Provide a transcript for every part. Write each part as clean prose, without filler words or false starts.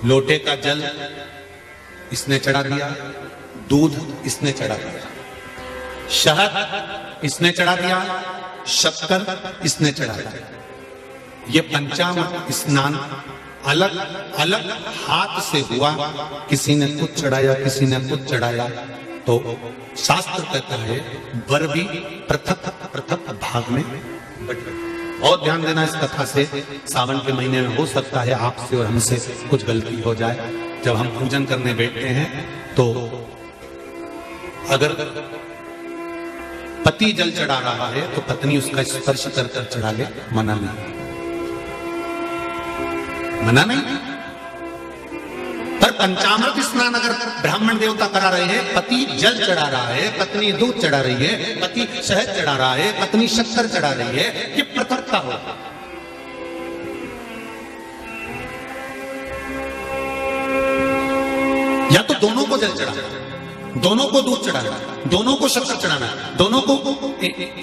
लोटे का जल इसने चढ़ा दिया, दूध इसने चढ़ा दिया, शहद इसने चढ़ा दिया, शक्कर इसने चढ़ा दिया। ये पंचामृत स्नान अलग अलग हाथ से हुआ, किसी ने कुछ चढ़ाया, किसी ने कुछ चढ़ाया। तो शास्त्र कहता है वर भी पृथक पृथक भाग में बटे। बहुत ध्यान देना इस कथा से। सावन के महीने में हो सकता है आपसे और हमसे कुछ गलती हो जाए। जब हम पूजन करने बैठते हैं तो अगर पति जल चढ़ा रहा है तो पत्नी उसका स्पर्श कर कर चढ़ा ले, मना नहीं, मना नहीं। पर पंचामृत स्नान अगर ब्राह्मण देवता करा रहे हैं, पति जल चढ़ा रहा है, पत्नी दूध चढ़ा रही है, पति शहद चढ़ा रहा है, पत्नी शक्कर चढ़ा रही है, ये पृथकता हो। या तो दोनों को जल चढ़ाना, दोनों को दूध चढ़ाना, दोनों को शक्कर चढ़ाना, दोनों को।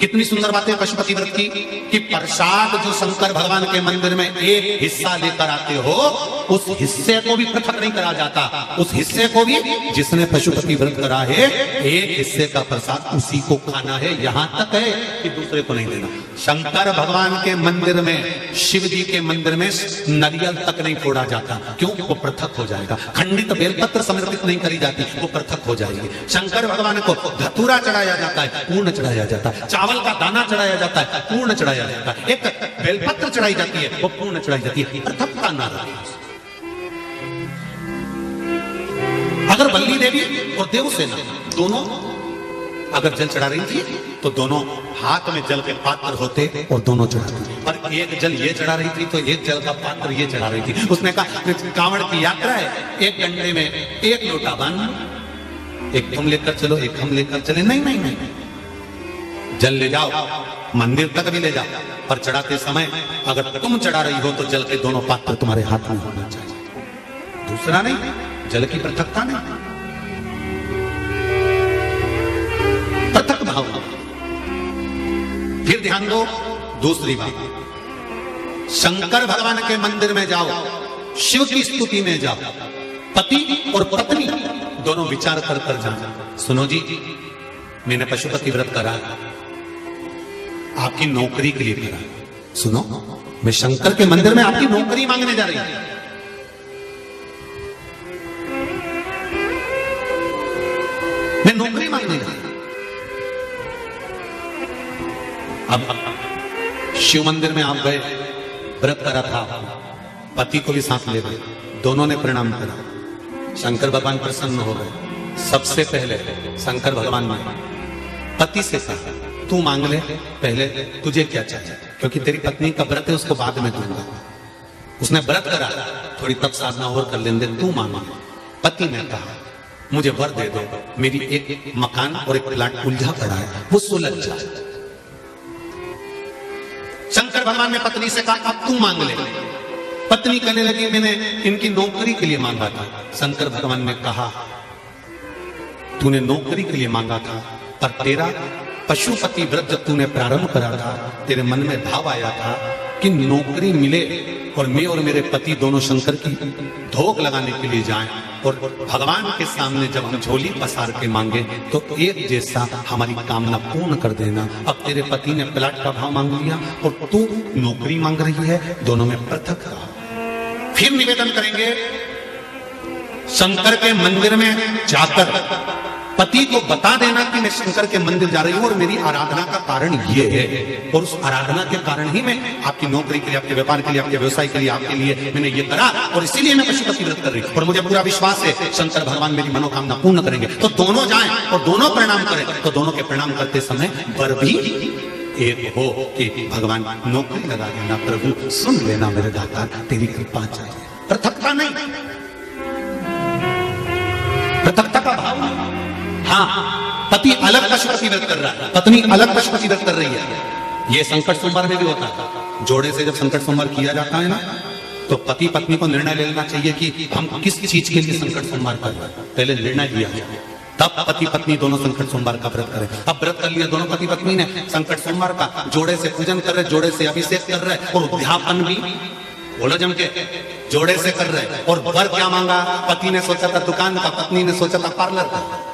कितनी सुंदर बात है पशुपति व्रत की कि प्रसाद जो शंकर भगवान के मंदिर में एक हिस्सा लेकर आते हो, उस हिस्से को भी पृथक नहीं करा जाता। उस हिस्से को भी जिसने पशुपति व्रत करा है, एक हिस्से का प्रसाद उसी को खाना है। यहां तक है कि दूसरे को नहीं देना। शंकर भगवान के मंदिर में, शिव जी के मंदिर में नारियल तक नहीं फोड़ा जाता। क्यों? वो पृथक हो जाएगा। खंडित बेलपत्र समर्पित नहीं करी जाती, वो पृथक हो जाएगी। शंकर भगवान को धतूरा चढ़ाया जाता है, पूर्ण चढ़ाया जाता है। चावल का दाना चढ़ाया जाता है, पूर्ण चढ़ाया जाता है। एक बेलपत्र चढ़ाई जाती है, वो पूर्ण चढ़ाई जाती है। पृथकता ना रहे। अगर बल्ली देवी और देवसेना दोनों अगर जल चढ़ा रही थी तो दोनों हाथ में जल के पात्र होते और दोनों चढ़ाते। पर एक जल ये चढ़ा रही थी तो एक जल का पात्र ये चढ़ा रही थी। उसने कहा कांवड़ की यात्रा है, एक डंडे में एक लोटा बांध, एक तुम लेकर चलो, एक हम लेकर चले। नहीं नहीं नहीं, जल ले जाओ, मंदिर तक भी ले जाओ, पर चढ़ाते समय अगर तुम चढ़ा रही हो तो जल के दोनों पात्र तुम्हारे हाथ में होना चाहिए, दूसरा नहीं। जल की पृथकता नहीं, पृथक भाव। फिर ध्यान दो दूसरी बात, शंकर भगवान के मंदिर में जाओ, शिव की स्तुति में जाओ, पति और पत्नी दोनों विचार कर कर जाना। सुनो जी, मैंने पशुपति व्रत करा, आपकी नौकरी के लिए करा। सुनो, मैं शंकर के मंदिर में आपकी नौकरी मांगने जा रही हूं। मैं नौकरी मांगने जा रही हूं। अब शिव मंदिर में आप गए, व्रत करा था, पति को भी साथ ले गए, दोनों ने प्रणाम करा। शंकर भगवान प्रसन्न हो गए। सबसे पहले शंकर भगवान ने पति से कहा तू मांग ले, पहले तुझे क्या चाहिए, क्योंकि तेरी पत्नी का व्रत है, उसको बाद में दूंगा। उसने व्रत करा, थोड़ी तप साधना और कर लेंगे, तू मांग। पति ने कहा मुझे वर दे दो, मेरी एक मकान और एक प्लाट उलझा पड़ा है, वो सुलझ जाए। शंकर भगवान ने पत्नी से कहा अब तू मांग ले। पत्नी कहने लगी मैंने इनकी नौकरी के लिए मांगा था। शंकर भगवान ने कहा तूने नौकरी के लिए मांगा था, पर तेरा पशुपति व्रत जब तूने प्रारंभ करा था, तेरे मन में भाव आया था कि नौकरी मिले और मैं और मेरे पति दोनों शंकर की धोख लगाने के लिए जाएं, और भगवान के सामने जब हम झोली पसार के मांगे तो एक जैसा हमारी कामना पूर्ण कर देना। अब तेरे पति ने प्लाट का भाव मांग लिया और तू नौकरी मांग रही है, दोनों में पृथक रहा। फिर निवेदन करेंगे शंकर के मंदिर में जाकर पति को बता देना कि मैं शंकर के मंदिर जा रही हूं और मेरी आराधना का कारण ये है, और उस आराधना के कारण ही मैं आपकी नौकरी के लिए, आपके व्यापार के लिए, आपके व्यवसाय के लिए, आपके लिए मैंने ये करा, और इसीलिए मैं पशुपति व्रत कर रही हूं और मुझे पूरा विश्वास है शंकर भगवान मेरी मनोकामना पूर्ण करेंगे। तो दोनों जाएं और दोनों प्रणाम करें, तो दोनों के प्रणाम करते समय वर भी एक हो कि भगवान नौकरी लगा देना, प्रभु सुन लेना मेरे दाता, तेरी कृपा चाहिए। पृथकता नहीं, पृथकता का भाव नहीं। हाँ, पति अलग पशुपति व्रत कर रहा है, पत्नी अलग पशुपति व्रत कर रही है। ये संकट सोमवार में भी होता है। जोड़े से जब संकट सोमवार किया जाता है ना, तो पति पत्नी को निर्णय लेना चाहिए कि हम किस चीज के लिए संकट सोमवार कर रहे हैं। पहले निर्णय लिया जाए, तब पति पत्नी दोनों संकट सोमवार का व्रत करें। अब व्रत कर लिया दोनों पति पत्नी ने संकट सोमवार का, जोड़े से पूजन कर रहे, जोड़े से अभिषेक कर रहे और उद्यापन भी बोलो जम के, जोड़े से कर रहे। और वर क्या मांगा? पति ने सोचा था दुकान का, पत्नी ने सोचा था पार्लर का।